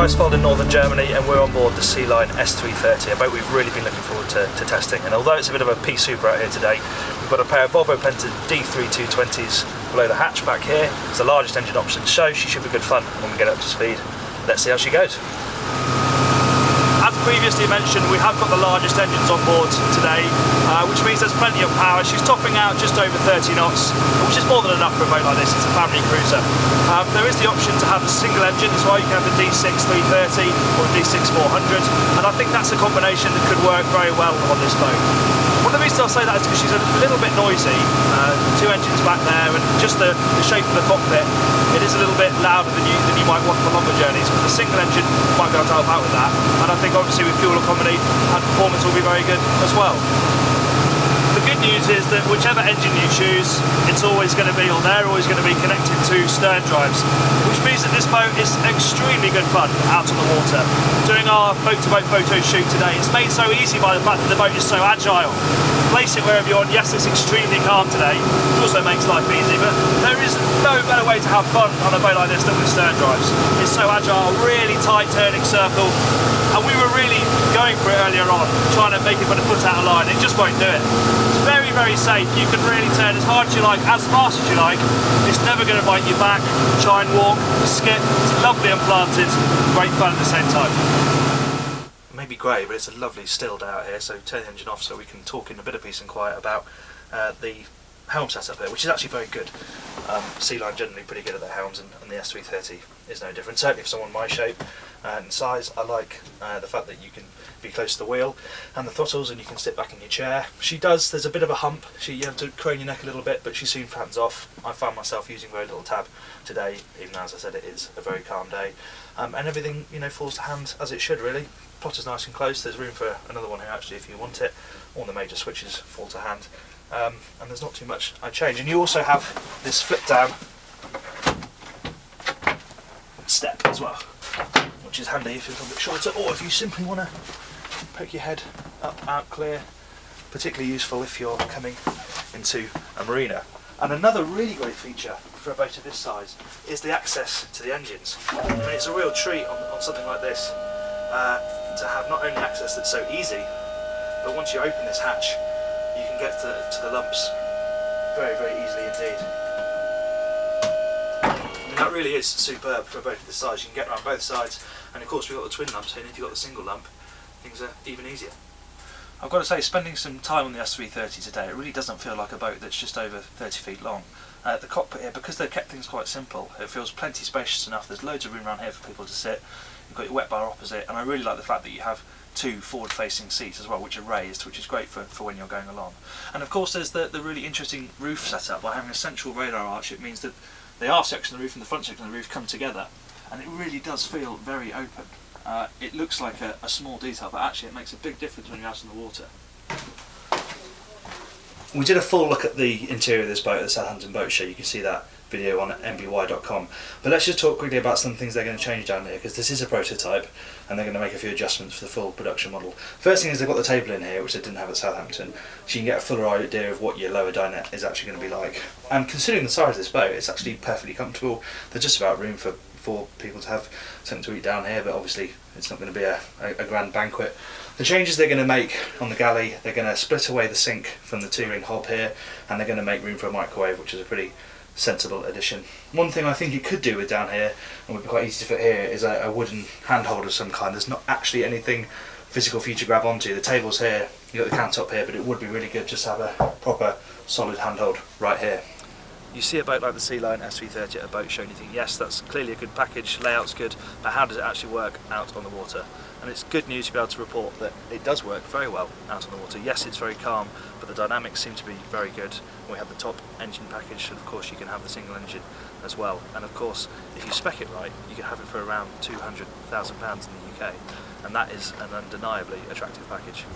Greifswald in northern Germany, and we're on board the Sealine S330, a boat we've really been looking forward to testing. And although it's a bit of a pea super out here today, we've got a pair of Volvo Penta D3220s below the hatch back here. It's the largest engine option, so she should be good fun when we get up to speed. Let's see how she goes. As previously mentioned, we have got the largest engines on board today, which means there's plenty of power. She's topping out just over 30 knots, which is more than enough for a boat like this. It's a family cruiser. There is the option to have a single engine as well. You can have the D6330 or the D6400, and I think that's a combination that could work very well on this boat. One of the reasons I'll say that is because she's a little bit noisy. Two engines back there, and just the shape of the cockpit, it is a little bit louder than you might want for longer journeys, but the single engine might be able to help out with that, and I think obviously with fuel economy and performance will be very good as well. The good news is that whichever engine you choose, it's always going to be, or they're always going to be connected to stern drives, which means that this boat is extremely good fun out on the water. Doing our boat-to-boat photo shoot today, it's made so easy by the fact that the boat is so agile. Place it wherever you want. Yes, it's extremely calm today, which also makes life easy, but there is no better way to have fun on a boat like this than with stern drives. It's so agile, really tight turning circle, and we were really going for it earlier on, trying to make it put a foot out of line. It just won't do it. It's very, very safe. You can really turn as hard as you like, as fast as you like. It's never going to bite you back. Try and walk, skip. It's lovely and planted. Great fun at the same time. Maybe grey, but it's a lovely still day out here, so turn the engine off so we can talk in a bit of peace and quiet about the helm setup here, which is actually very good. Sealine generally pretty good at their helms, and the S330 is no different. Certainly for someone my shape and size, I like the fact that you can be close to the wheel and the throttles, and you can sit back in your chair. There's a bit of a hump, you have to crane your neck a little bit, but she soon flattens off. I found myself using very little tab today, even though, as I said, it is a very calm day, and everything falls to hand as it should really. Plot is nice and close. There's room for another one here actually if you want it. All the major switches fall to hand, and there's not too much I change. And you also have this flip down step as well, which is handy if you're a little bit shorter, or if you simply want to poke your head up, out, clear. Particularly useful if you're coming into a marina. And another really great feature for a boat of this size is the access to the engines. I mean, it's a real treat on something like this to have not only access that's so easy, but once you open this hatch, you can get to the lumps very, very easily indeed. I mean, that really is superb for a boat of this size. You can get around both sides, and of course we've got the twin lumps here, and if you've got the single lump, things are even easier. I've got to say, spending some time on the S330 today, it really doesn't feel like a boat that's just over 30 feet long. The cockpit here, because they've kept things quite simple, it feels plenty spacious enough. There's loads of room around here for people to sit. You've got your wet bar opposite, and I really like the fact that you have two forward-facing seats as well, which are raised, which is great for when you're going along. And of course there's the really interesting roof setup. By having a central radar arch, it means that the aft section of the roof and the front section of the roof come together, and it really does feel very open. It looks like a small detail, but actually it makes a big difference when you're out on the water. We did a full look at the interior of this boat at the Southampton Boat Show. You can see that video on mby.com. But let's just talk quickly about some things they're going to change down here, because this is a prototype and they're going to make a few adjustments for the full production model. First thing is they've got the table in here, which they didn't have at Southampton, so you can get a fuller idea of what your lower dinette is actually going to be like. And considering the size of this boat, it's actually perfectly comfortable. There's just about room for people to have something to eat down here, but obviously it's not going to be a grand banquet. The changes they're going to make on the galley, they're going to split away the sink from the two-ring hob here, and they're going to make room for a microwave, which is a pretty sensible addition. One thing I think you could do with down here, and would be quite easy to fit here, is a wooden handhold of some kind. There's not actually anything physical for you to grab onto. The table's here, you've got the countertop here, but it would be really good just to have a proper solid handhold right here. You see a boat like the Sealine S330 at a boat show and you think, yes, that's clearly a good package, layout's good, but how does it actually work out on the water? And it's good news to be able to report that it does work very well out on the water. Yes, it's very calm, but the dynamics seem to be very good. We have the top engine package, and of course you can have the single engine as well. And of course, if you spec it right, you can have it for around £200,000 in the UK, and that is an undeniably attractive package.